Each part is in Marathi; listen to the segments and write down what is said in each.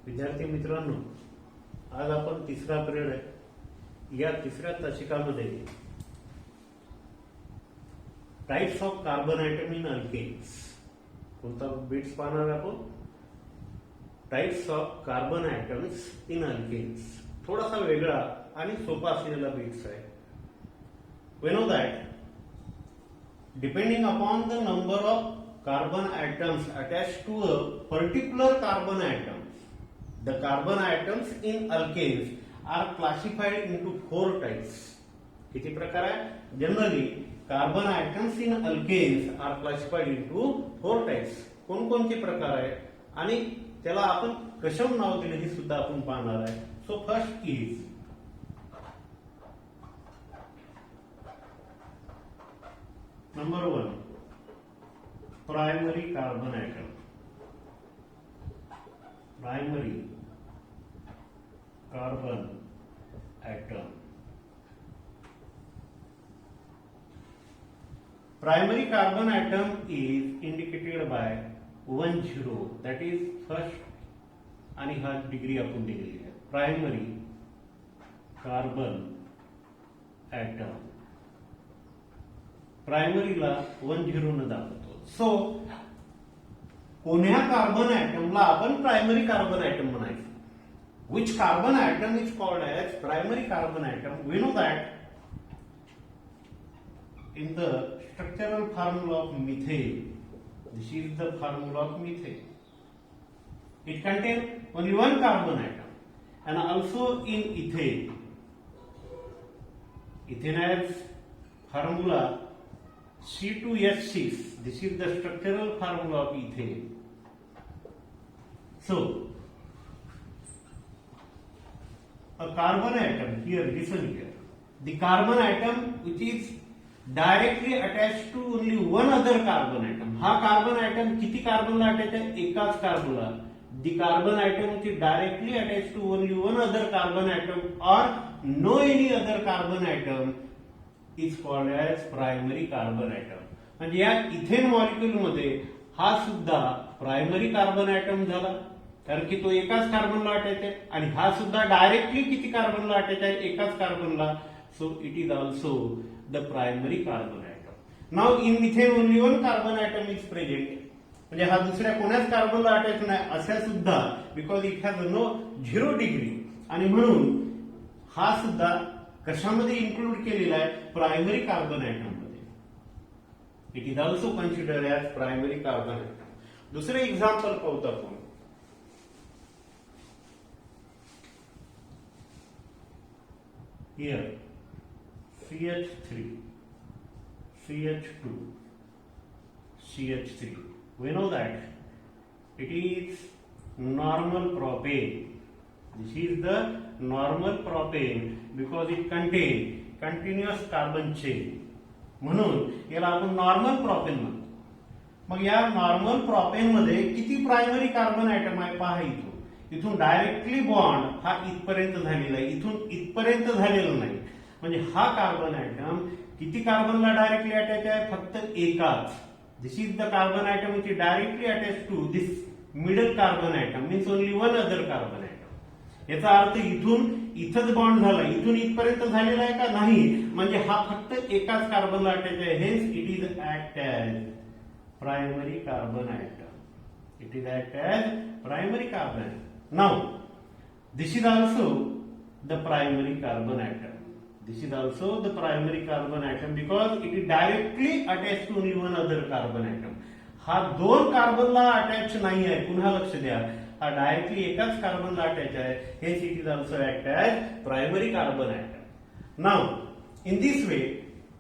विद्यार्थी मित्रांनो, आज आपण तिसरा पिरियड आहे. या तिसऱ्या तासिकामध्ये types of carbon item in alkanes कोणता बिट्स पाहणार आपण. Types of carbon items in alkanes थोडासा वेगळा आणि सोपा असलेला बिट्स आहे. We know that depending upon the number of carbon atoms attached to a particular carbon atom, the carbon atoms in alkanes are classified into 4 types. किती प्रकार आहे? Generally carbon items in alkanes are classified into 4 types. कोणकोणते प्रकार आहे आणि त्याला आपण कशावर नाव दिले हे सुद्धा आपण पाहणार आहे. So first is number 1 primary carbon atom. Primary carbon atom. Primary carbon atom is indicated by 10, that is first आणि हा डिग्री आपण दिलेली आहे. प्रायमरी कार्बन ॲटम प्रायमरीला 10 न दाखवतो. सो कोण्या कार्बन ॲटमला आपण प्रायमरी कार्बन ॲटम म्हणायचं. Which carbon atom is called as primary carbon atom? We know that in the structural formula of methane, this is the formula of methane. It contains only one carbon atom, and also in ethane. Ethane has formula C2H6. This is the structural formula of ethane. So a carbon atom, here listen here, the carbon atom which is directly attached to only one other carbon atom. हा कार्बन atom किती कार्बनला अटॅच आहे? एकाच कार्बनला. The carbon atom which is directly attached to only one other carbon atom or no any other carbon atom is called as primary carbon atom. म्हणजे या इथेन मॉलिक्यूल मध्ये हा सुद्धा प्रायमरी कार्बन atom झाला कारण की तो एकाच कार्बनला अटॅच आहे आणि हा सुद्धा डायरेक्टली किती कार्बनला अटॅच आहे? एकाच कार्बनला. So it is also the primary carbon atom. Now in methane only one carbon atom is present. म्हणजे हा दुसऱ्या कोणाच कार्बनला अटॅच नाही अशा सुद्धा because it has no 0 degree आणि म्हणून हा सुद्धा कशामध्ये इन्क्लूड केलेला आहे? प्रायमरी कार्बन ॲटम मध्ये. It is also considered as primary carbon atom. दुसरे एक्झाम्पल पाहतो आपण. Here CH3, CH2, CH3. We know that it is normal propane. This is the normal propane because it contains continuous carbon chain. म्हणून याला आपण नॉर्मल प्रोपेन म्हणतो. मग या नॉर्मल प्रोपेन मध्ये किती प्रायमरी कार्बन ॲटम आहे पहा. इथून डायरेक्टली बॉन्ड हा इथपर्यंत झालेला आहे, इथून इथपर्यंत झालेला नाही. म्हणजे हा कार्बन ॲटम किती कार्बनला डायरेक्टली अटॅच आहे? फक्त एकाच. This is the carbon atom which is directly attach to this middle carbon atom means only one other carbon atom. याचा अर्थ इथून इथंच बॉन्ड झाला, इथून इथपर्यंत झालेला आहे का? नाही. म्हणजे हा फक्त एकाच कार्बनला अटॅच आहे. Hence it is act as primary carbon atom. It is act as primary carbon atom. Now, this is also the primary carbon atom. This is also the primary carbon atom because it is directly attached to only one other carbon atom. हा दोन कार्बनला अटॅच नाही आहे. पुन्हा लक्ष द्या, हा डायरेक्टली एकाच कार्बनला अटॅच आहे. Hence it is also act as primary carbon atom. Now in this way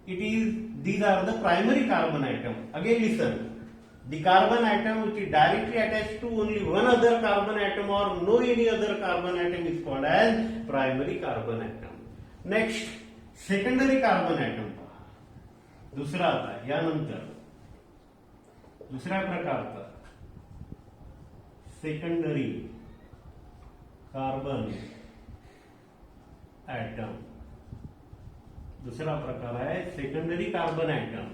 it is these are the primary carbon atom. Again listen, the carbon atom which is directly attached to only one other carbon atom or no any other carbon atom is called as primary carbon atom. Next, secondary carbon atom. दुसरा आता यानंतर दुसऱ्या प्रकारचा सेकंडरी कार्बन ॲटम. दुसरा प्रकार आहे सेकंडरी कार्बन ॲटम.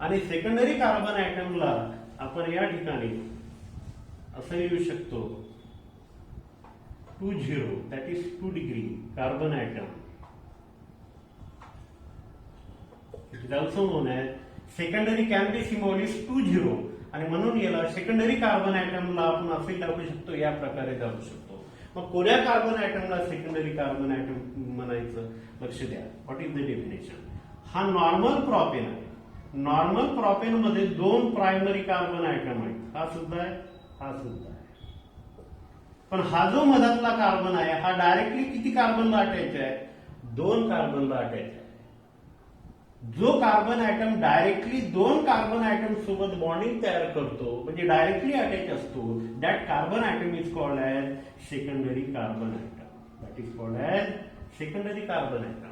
आणि सेकंडरी कार्बन ॲटमला आपण या ठिकाणी असं लिहू शकतो 20, that is 2 degree carbon atom. It is also known as secondary cavity symbol is 20 आणि म्हणून याला सेकंडरी कार्बन ऍटमला आपण असे दाखवू शकतो, या प्रकारे दाखवू शकतो. मग कोण्या कार्बन ऍटमला सेकंडरी कार्बन ऍटम म्हणायचं, लक्ष द्या. What is the definition? हा नॉर्मल प्रोपेन आहे. नॉर्मल प्रोपेन मध्ये 2 प्रायमरी कार्बन ऍटम आहेत. हा सुद्धा आहे, हा सुद्धा आहे. पण हा जो मधातला कार्बन आहे हा डायरेक्टली किती कार्बनला अटॅच आहे? 2 कार्बनला अटॅच आहे. जो carbon atom directly 2 carbon atom सोबत बॉन्डिंग तयार करतो, म्हणजे डायरेक्टली अटॅच असतो, that carbon atom is called as secondary carbon atom. That is called as secondary carbon atom.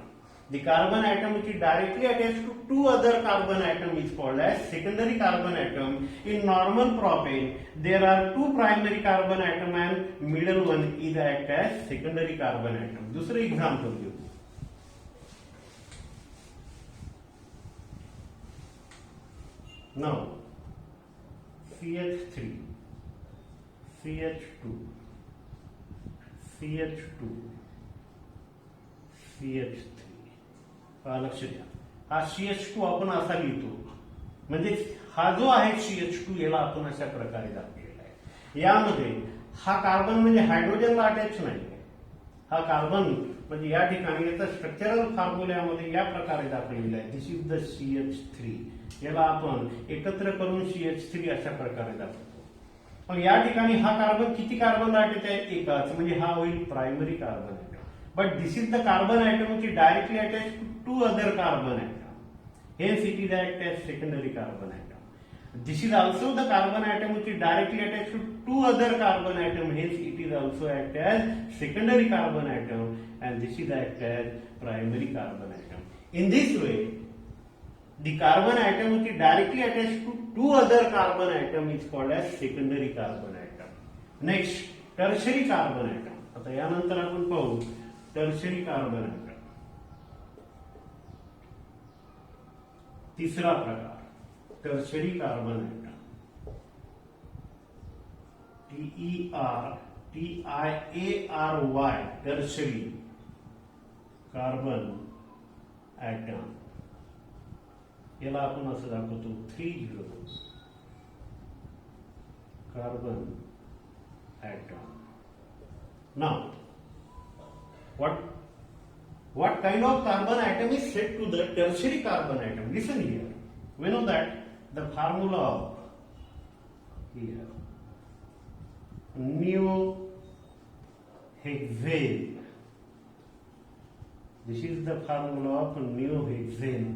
The carbon atom which is directly attached to 2 other carbon atom is called as secondary carbon atom. In normal propane, there are 2 primary carbon atom and middle one is act as secondary carbon atom. दूसरे example घेऊ. Now, CH3, CH2, CH2, CH3. लक्ष द्या, हा CH2 आपण असा लिहितो, म्हणजे हा जो आहे CH2 याला आपण अशा प्रकारे दाखवलेला आहे. यामध्ये हा कार्बन म्हणजे हायड्रोजनला अटॅच नाही. हा कार्बन म्हणजे या ठिकाणी याचा स्ट्रक्चरल फॉर्म्युल्यामध्ये या प्रकारे दाखवलेला आहे. दिस इज द CH3. याला आपण एकत्र करून CH3 अशा प्रकारे दाखवतो. पण या ठिकाणी हा कार्बन किती कार्बनला अटॅच आहे? एकाच, म्हणजे हा होईल primary carbon atom. But this is the carbon atom which is directly attached to 2 other carbon atom. Hence it is act as secondary carbon atom. This is also the carbon atom which is directly attached to 2 other carbon atom. Hence it is also act as secondary carbon atom, and this is act as primary carbon atom. In this way, the carbon atom which is directly attached to 2 other carbon atom is called as secondary carbon atom. Next, tertiary carbon atom. आता यानंतर आपण पाहू टर्शरी कार्बन ऍटम. तिसरा प्रकार tertiary carbon atom. TERTIARY tertiary carbon atom. याला आपण असं दाखवतो 30 carbon atom. Now what kind of carbon atom is said to the tertiary carbon atom? Listen here. We know that the formula of here neohexane. This is the formula of neohexane.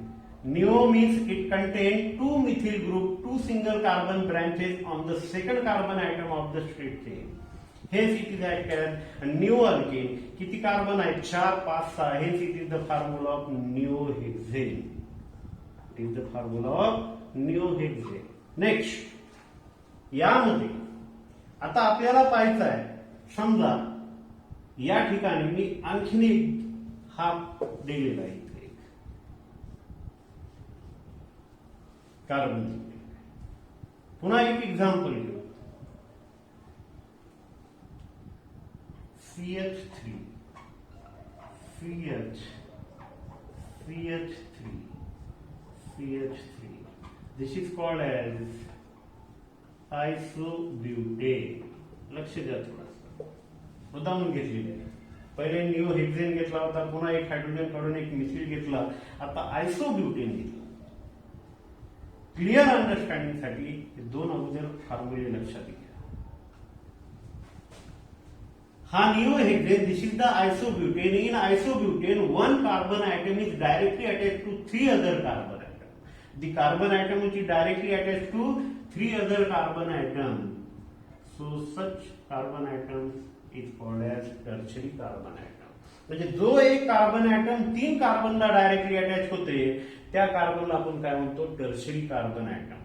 Neo means it contains 2 methyl group, 2 single carbon branches on the second carbon atom of the straight chain. Hence it is act as neoalkane. किती कार्बन आहे? 4, 5, 6. Hence it is the formula of neohexane. It is the formula of neohexane. Next, यामध्ये आता आपल्याला पाहायचं आहे, समजा या ठिकाणी मी आणखीन एक हा दिलेला आहे कार्बन. पुन्हा एक एक्झाम्पल घेऊ. CH3, CH, CH3, CH3. This is called as isobutane. लक्ष द्या थोडंसं. उदाहरण घेतलेले आहे. पहिले निओहेक्झेन घेतला होता, पुन्हा एक हायड्रोजन काढून एक मिथिल घेतला, आता आयसोब्युटेन घेतला. क्लिअर अंडरस्टँडिंग साठी 2 अगोदर फॉर्म्युले लक्षात घ्या. हा neohexane, this is the isobutane. In isobutane 1 carbon atom is directly attached to 3 other carbon atom. The carbon atom which is directly attached to 3 other carbon atom. So such carbon atoms is called as tertiary carbon atom. म्हणजे जो एक कार्बन ऍटम 3 कार्बनला डायरेक्टली अटॅच होते त्या कार्बनला आपण काय म्हणतो? Tertiary carbon atom.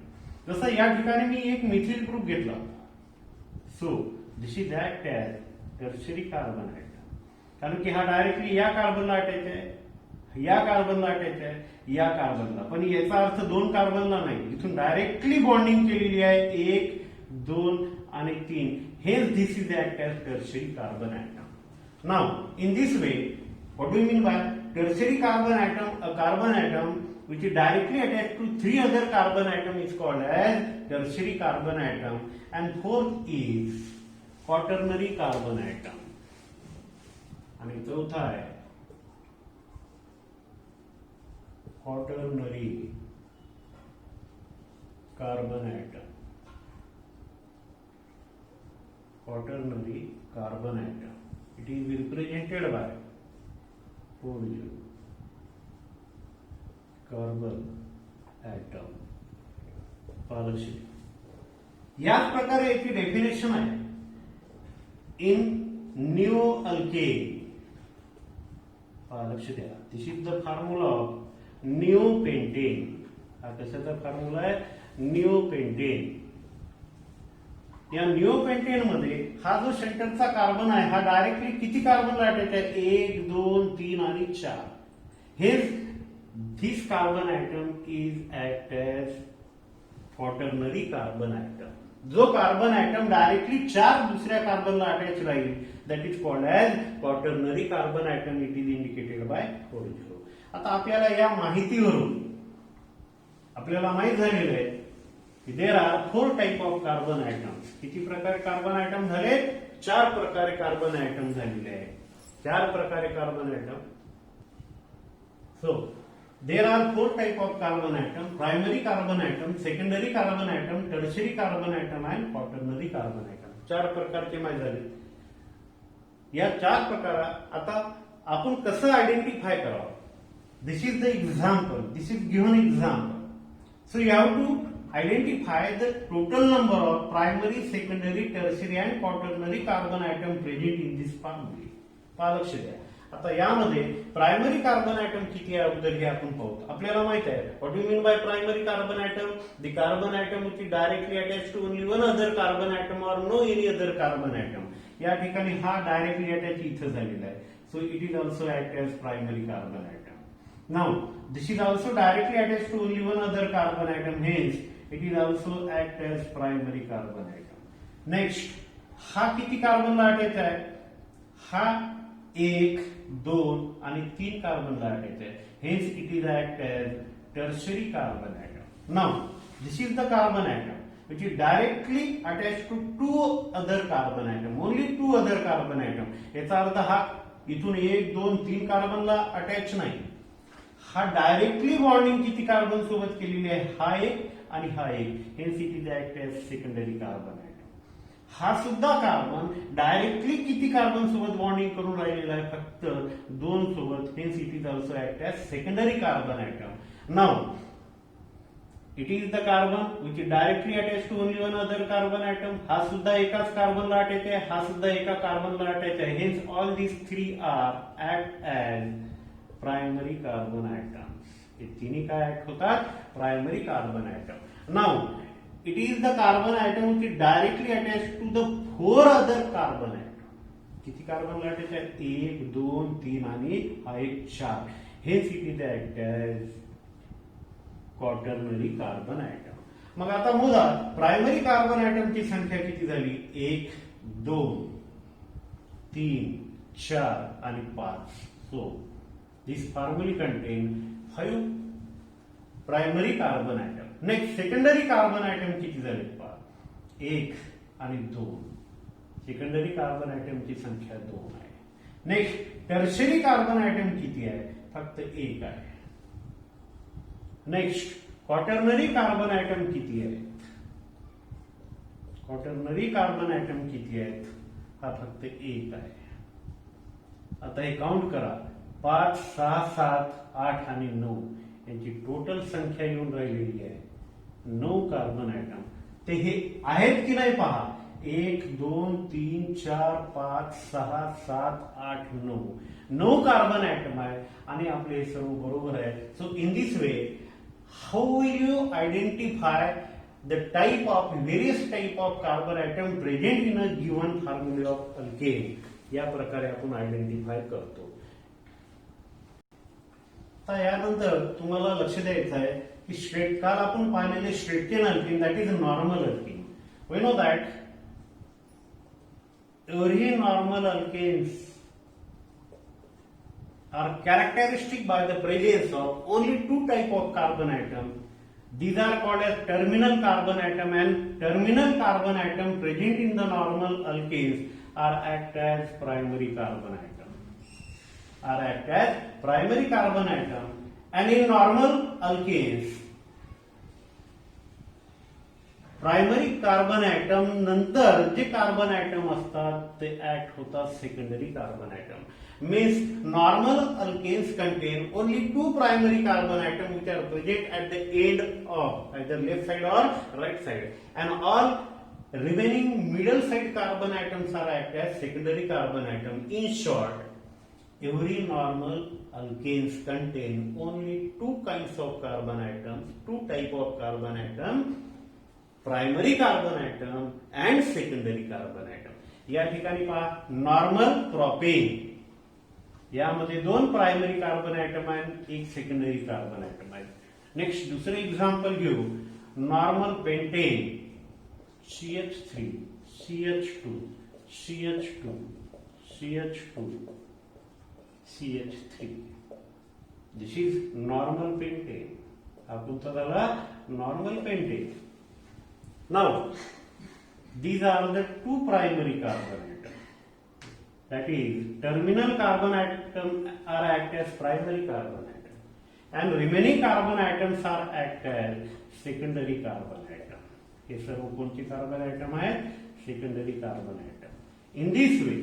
जसं या ठिकाणी मी एक मिथिल ग्रुप घेतला, so this is act as tertiary carbon atom. कारण की हा डायरेक्टली या कार्बनला अटॅच आहे, या कार्बनला अटॅच आहे, या कार्बनला. पण याचा अर्थ 2 कार्बनला नाही, इथून डायरेक्टली बॉन्डिंग केलेली आहे 1, 2 आणि 3. हेच this is act as tertiary carbon atom. Now, in this way, what do you mean by tertiary carbon atom? A carbon atom which is directly attached to three other carbon atom is called as tertiary carbon atom, and fourth is quaternary carbon atom. आणि चौथा आहे quaternary carbon atom. Quaternary carbon atom. It is represented by 40 carbon atom. पारदर्शी याच प्रकारे याची डेफिनेशन आहे इन न्यू अल्केन. लक्ष द्या, this is the formula of neo pentane. हा कशाचा फॉर्म्युला आहे? Neo pentane. या न्यू पेंटेन मध्ये हा जो सेंटरचा कार्बन आहे हा डायरेक्टली किती कार्बनला अटॅच आहे? 1, 2, 3 आणि 4. हे this carbon atom is act as quaternary carbon atom. जो कार्बन ॲटम डायरेक्टली 4 दुसऱ्या कार्बनला अटॅच राहील that is called as quaternary carbon atom. It is indicated by 40. आता आपल्याला या माहितीवरून आपल्याला माहित झालेलं आहे की there are 4 type of carbon atoms. किती प्रकारे कार्बन ॲटम झाले? 4 प्रकारे कार्बन ॲटम झालेले आहेत. 4 प्रकारे carbon atom. So there are 4 type of carbon atom: primary carbon atom, secondary carbon atom, tertiary carbon atom and quaternary carbon atom. 4 प्रकारचे माहिती झाले. या 4 प्रकारात आता आपण कसं आयडेंटिफाय करावं? This is the example. This is given example. So you have to identify the total number of primary, secondary, tertiary and quaternary carbon atom present in this family. लक्ष द्या. आता यामध्ये प्रायमरी कार्बन ॲटम किती आहे अगोदर हे आपण पाहू. आपल्याला माहित आहे what you mean by primary carbon atom? The carbon atom which is directly attach to only one other carbon atom or no any other carbon atom. या ठिकाणी हा डायरेक्टली अटॅच इथं झालेला आहे. So it is also act as primary carbon atom. Now this is also directly attach to only one other carbon atom. Hence it is also act as primary carbon atom. Next, हा किती कार्बनला अटॅच आहे? हा 1, 2 आणि 3 कार्बनला अटॅच आहे. Hence it is act as tertiary carbon atom. Now this is the carbon atom which is directly attached to 2 other carbon atom. Only 2 other carbon atom. याचा अर्थ हा इथून 1, 2, 3 कार्बनला अटॅच नाही. हा डायरेक्टली बॉन्डिंग किती कार्बन सोबत केलेली आहे? हा 1 आणि हा 1. Hence it is act as secondary carbon atom. हा सुद्धा कार्बन डायरेक्टली किती कार्बन सोबत बॉन्डिंग करून राहिलेला आहे? फक्त 2 सोबत. Hence it is also act as secondary carbon atom. Now it is the carbon which is directly attach to only one other carbon atom. हा सुद्धा एकाच कार्बनला अटॅच आहे. हा सुद्धा एका कार्बनला अटॅच आहे. Hence all these 3 are act as primary carbon atoms. हे तिन्ही काय ऍक्ट होतात? Primary carbon atom. Now it is the carbon atom which is directly attached to the 4 other carbon atom. किती कार्बनला अटॅच आहे? 1, 2, 3 आणि हा 1, 4. Hence it is act as quaternary carbon atom. मग आता मोजा प्रायमरी कार्बन ॲटमची संख्या किती झाली? 1, 2, 3, 4 आणि 5. So this formula contain 5 primary carbon atom. Next, secondary carbon atom किती झाले? 1 आणि 2. सेकंडरी कार्बन ॲटमची संख्या 2 आहे. नेक्स्ट, टर्शियरी कार्बन ॲटम किती आहे? फक्त 1 आहे. नेक्स्ट, क्वाटर्नरी कार्बन ॲटम किती आहेत? क्वाटर्नरी कार्बन ॲटम किती आहेत? हा फक्त 1 आहे. आता हे काउंट करा. 5, 6, 7, 8 आणि 9 यांची टोटल संख्या येऊन राहिलेली आहे 9 कार्बन ॲटम. ते हे आहेत की नाही पहा. 1, 2, 3, 4, 5, 6, 7, 8, 9. 9 कार्बन ॲटम आहे आणि आपले हे सर्व बरोबर आहे. So in this way how will you identify the type of various type of carbon atom present in a given formula of alkane? या प्रकारे आपण आयडेंटिफाय करतो. यानंतर तुम्हाला लक्ष द्यायचं आहे की काल आपण पाहिलेले straight chain alkane that is a normal alkane. We know that every normal alkanes are characteristic by the presence of only two type of carbon atom. These are called as terminal carbon atom, and terminal carbon atom present in the normal alkanes are act as primary carbon atom. And in normal alkanes, primary carbon atom नंतर जे कार्बन ऍटम असतात ते ऍक्ट होतात secondary carbon atom. Means normal alkanes contain only two primary carbon atom which are present at the end of either left side or right side, and all remaining middle side carbon atoms are act as secondary carbon atom. In short, every normal alkanes contain only two kinds of carbon atoms, two type of carbon atom, primary carbon atom and secondary carbon atom. या ठिकाणी पहा नॉर्मल प्रोपेन, यामध्ये दोन प्रायमरी कार्बन ऍटम आहेत, एक सेकंडरी कार्बन ऍटम आहे. नेक्स्ट दुसरे एक्झाम्पल घेऊ. Normal pentane CH3 CH2 CH2 CH2 CH3. This is normal pentane. हा कोणता झाला? Normal pentane. Now, these are the two primary carbon atoms. That is, terminal carbon atom are act as primary carbon atom, and remaining carbon atoms are act as secondary carbon atom. हे सर्व कोणते कार्बन ऍटम आहेत? Secondary carbon atom. In this way,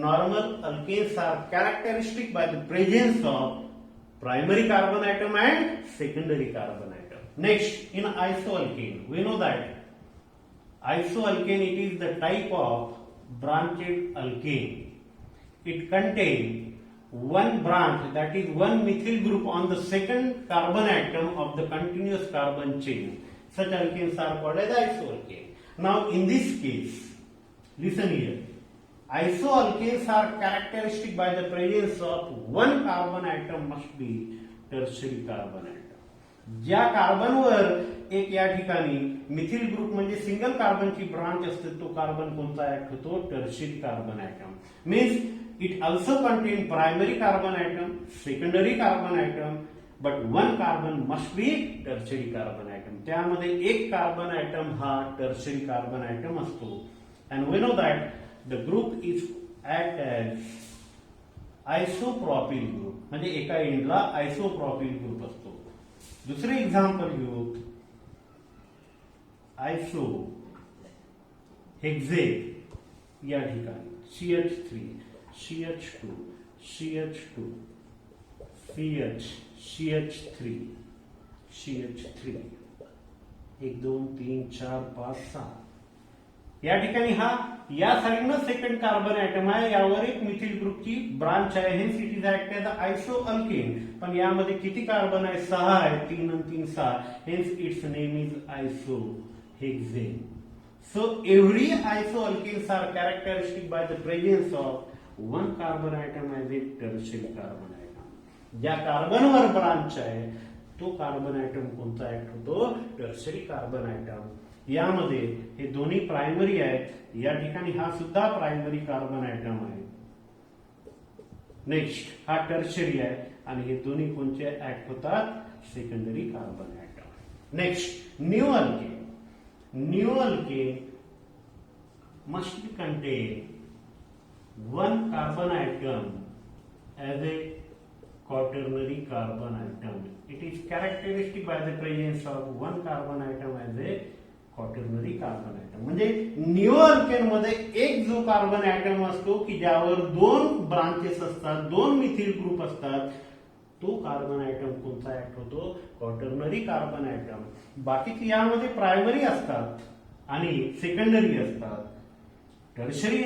normal alkanes are characteristic by the presence of primary carbon atom and secondary carbon atom. Next, in isoalkane, we know that isoalkane, it is the type of branched alkane. It contains one branch, that is one methyl group on the second carbon atom of the continuous carbon chain. Such alkanes are called as isoalkane. Now in this case, listen here, isoalkanes are characteristic by the presence of one carbon atom must be tertiary carbon atom. ज्या कार्बनवर एक या ठिकाणी मिथिल ग्रुप म्हणजे सिंगल कार्बनची ब्रांच असते तो कार्बन कोणता ऍक्ट होतो? Tertiary carbon atom. Means it also contain primary carbon atom, secondary carbon atom, but one carbon must be tertiary carbon atom. त्यामध्ये एक कार्बन ऍटम हा टर्शियरी कार्बन ऍटम असतो. And we know that the group is act as isopropyl group, म्हणजे एका एंडला आयसोप्रॉपिल ग्रुप असतो. दुसरे एक्झाम्पल घेऊ. आयसो हेक्झेन, या ठिकाणी CH3 CH2 CH2 CH CH3 CH3 1 2 3 4 5 6. या ठिकाणी हा या साईडनं सेकंड कार्बन ऍटम आहे, यावर एक मिथिल ग्रुपची ब्रांच आहे. Hence it is act as iso alkane. पण यामध्ये किती कार्बन आहे? 6 आहे. 3 आणि 3 6. Hence its name is iso hexane. So every iso alkanes are characteristic by the presence of one carbon atom as a tertiary carbon atom. ज्या कार्बनवर ब्रांच आहे तो कार्बन ऍटम कोणता ऍक्ट होतो? Tertiary carbon atom. यामध्ये हे दोन्ही प्रायमरी आहेत. या ठिकाणी हा सुद्धा प्रायमरी कार्बन ऍटम आहे. नेक्स्ट हा टर्शियरी आहे आणि हे दोन्ही कोणते ऍक्ट होतात? Secondary carbon atom. Next neo alkane. New alkane must content one carbon atom as A quaternary carbon atom. It is characteristic by the presence of one carbon atom as a quaternary carbon atom. म्हणजे न्यू अल्केन मध्ये एक जो कार्बन ऍटम असतो की ज्यावर दोन ब्रांचेस असतात, दोन मिथिल ग्रुप असतात, तो कार्बन ऍटम कोणता ऍक्ट होतो? Quaternary carbon atom. बाकीचे यामध्ये प्रायमरी असतात आणि सेकंडरी असतात, टर्शरी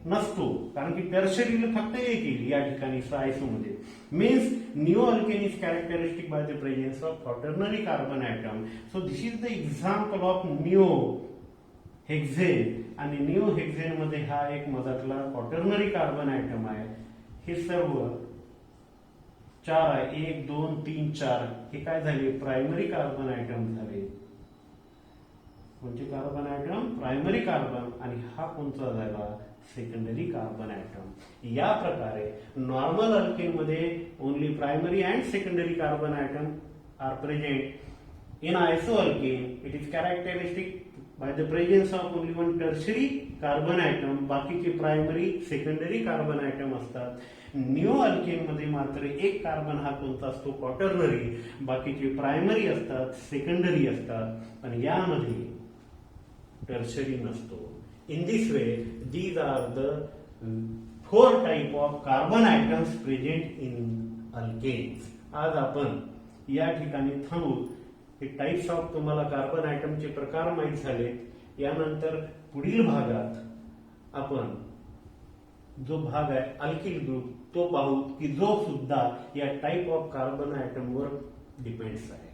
नसतो, कारण की टर्शरीला फक्त एक येईल या ठिकाणी आयसो मध्ये. Means neo alkane is characteristic by the presence of quaternary carbon atom. So this is the example of neo hexane. आणि न्यू हेक्झेन मध्ये हा एक मधातला क्वाटर्नरी कार्बन ऍटम आहे. हे सर्व 4 आहे. 1 2 3 4 हे काय झाले? प्रायमरी कार्बन ऍटम झाले. कोणते कार्बन ऍटम? Primary carbon. आणि हा कोणता झाला? Secondary carbon atom. या प्रकारे नॉर्मल अल्केन मध्ये only primary and secondary carbon atom are present. In isoalkane, it is characteristic by the presence of only one tertiary carbon atom. बाकीचे प्रायमरी सेकंडरी कार्बन ॲटम असतात. न्यू अल्केन मध्ये मात्र एक कार्बन हा कोणता असतो, क्वाटर्नरी. बाकीचे प्रायमरी असतात, सेकंडरी असतात आणि यामध्ये टर्शरी नसतो. In this way these are the 4 type of carbon atoms present in alkanes. आज आपण या ठिकाणी थांबू. हे टाइप्स ऑफ तुम्हाला कार्बन ॲटमचे प्रकार माहीत झाले. यानंतर पुढील भागात आपण जो भाग आहे अल्किल ग्रुप तो पाहू की जो सुद्धा या टाइप ऑफ कार्बन ॲटमवर डिपेंड्स आहे.